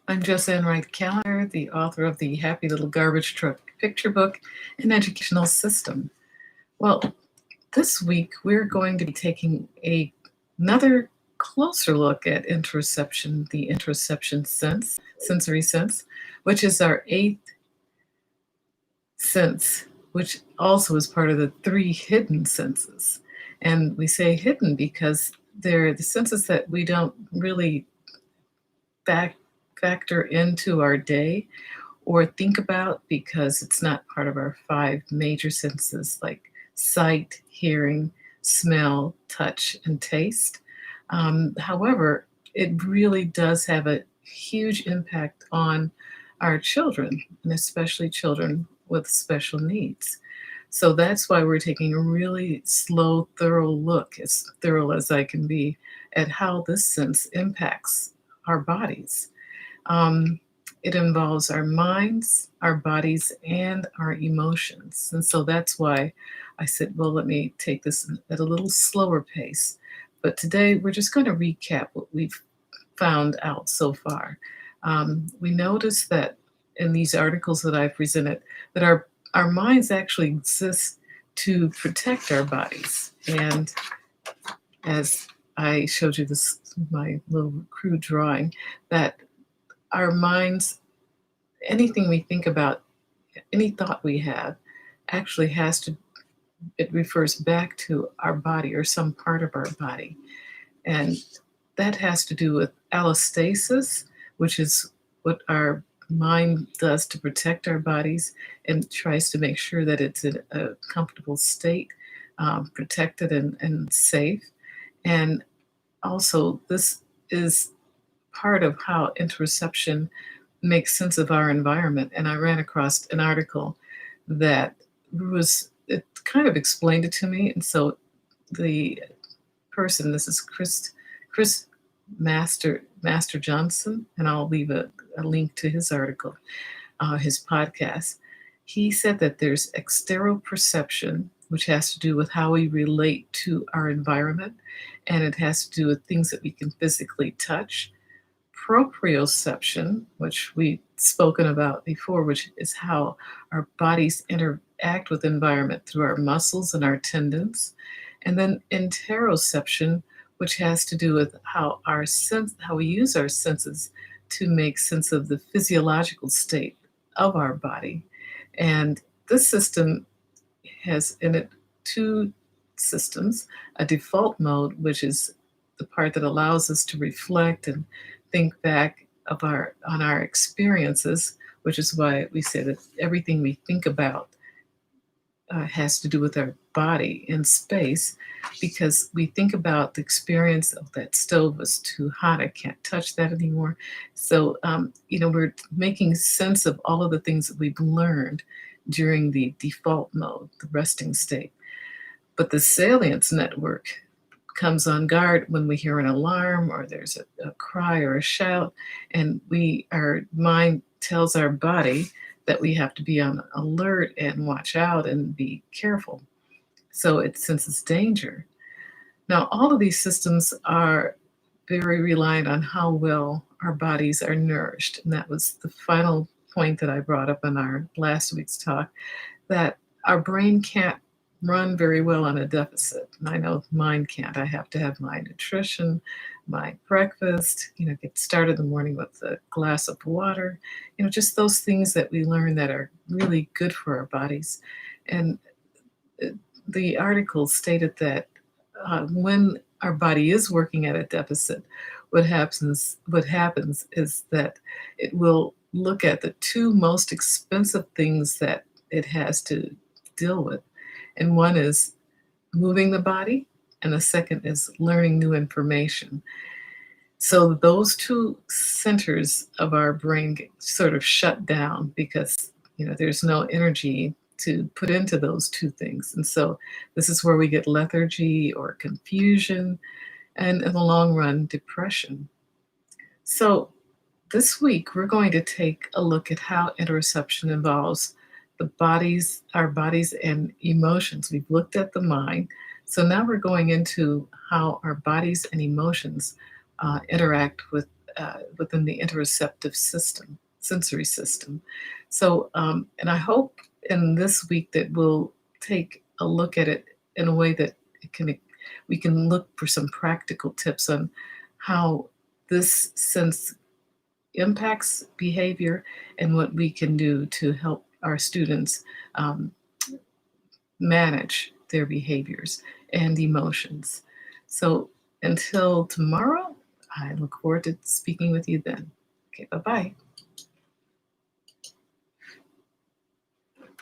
I'm Josanne Wright Callender, the author of the Happy Little Garbage Truck picture book, An Educational System. Well, this week we're going to be taking another closer look at interoception, the interoception sensory sense, which is our eighth sense, which also is part of the three hidden senses. And we say hidden because they're the senses that we don't really back factor into our day or think about because it's not part of our five major senses like sight, hearing, smell, touch, and taste. However, it really does have a huge impact on our children, and especially children with special needs. So that's why we're taking a really slow, thorough look, as thorough as I can be, at how this sense impacts our bodies. Um, it involves our minds, our bodies, and our emotions. And so that's why I said, well, let me take this at a little slower pace. But today we're just going to recap what we've found out so far. We noticed that in these articles that I've presented, that our minds actually exist to protect our bodies. And as I showed you this, my little crude drawing, that our minds, anything we think about, any thought we have, actually has to, it refers back to our body or some part of our body. And that has to do with allostasis, which is what our mind does to protect our bodies and tries to make sure that it's in a comfortable state, protected and safe. And also, this is part of how interoception makes sense of our environment. And I ran across an article that it kind of explained it to me. And so the person, this is Chris Master Johnson, and I'll leave a link to his article, his podcast. He said that there's exteroperception, which has to do with how we relate to our environment, and it has to do with things that we can physically touch. Proprioception, which we've spoken about before, which is how our bodies interact with environment through our muscles and our tendons. And then interoception, which has to do with how we use our senses to make sense of the physiological state of our body. And this system has in it two systems: a default mode, which is the part that allows us to reflect and think back on our experiences, which is why we say that everything we think about has to do with our body in space, because we think about the experience of that stove was too hot, I can't touch that anymore. So, we're making sense of all of the things that we've learned during the default mode, the resting state. But the salience network comes on guard when we hear an alarm or there's a cry or a shout, and our mind tells our body that we have to be on alert and watch out and be careful. So it senses danger. Now, all of these systems are very reliant on how well our bodies are nourished. And that was the final point that I brought up in our last week's talk, that our brain can't run very well on a deficit. And I know mine can't. I have to have my nutrition, my breakfast, get started in the morning with a glass of water, just those things that we learn that are really good for our bodies. And the article stated that when our body is working at a deficit, what happens is that it will look at the two most expensive things that it has to deal with. And one is moving the body, and the second is learning new information. So those two centers of our brain get sort of shut down because there's no energy to put into those two things. And so this is where we get lethargy or confusion, and in the long run, depression. So this week, we're going to take a look at how interoception involves our bodies and emotions. We've looked at the mind. So now we're going into how our bodies and emotions interact with within the interoceptive system, sensory system. So, and I hope in this week that we'll take a look at it in a way that we can look for some practical tips on how this sense impacts behavior and what we can do to help our students um, manage their behaviors and emotions. So until tomorrow, I look forward to speaking with you then. Okay, bye bye.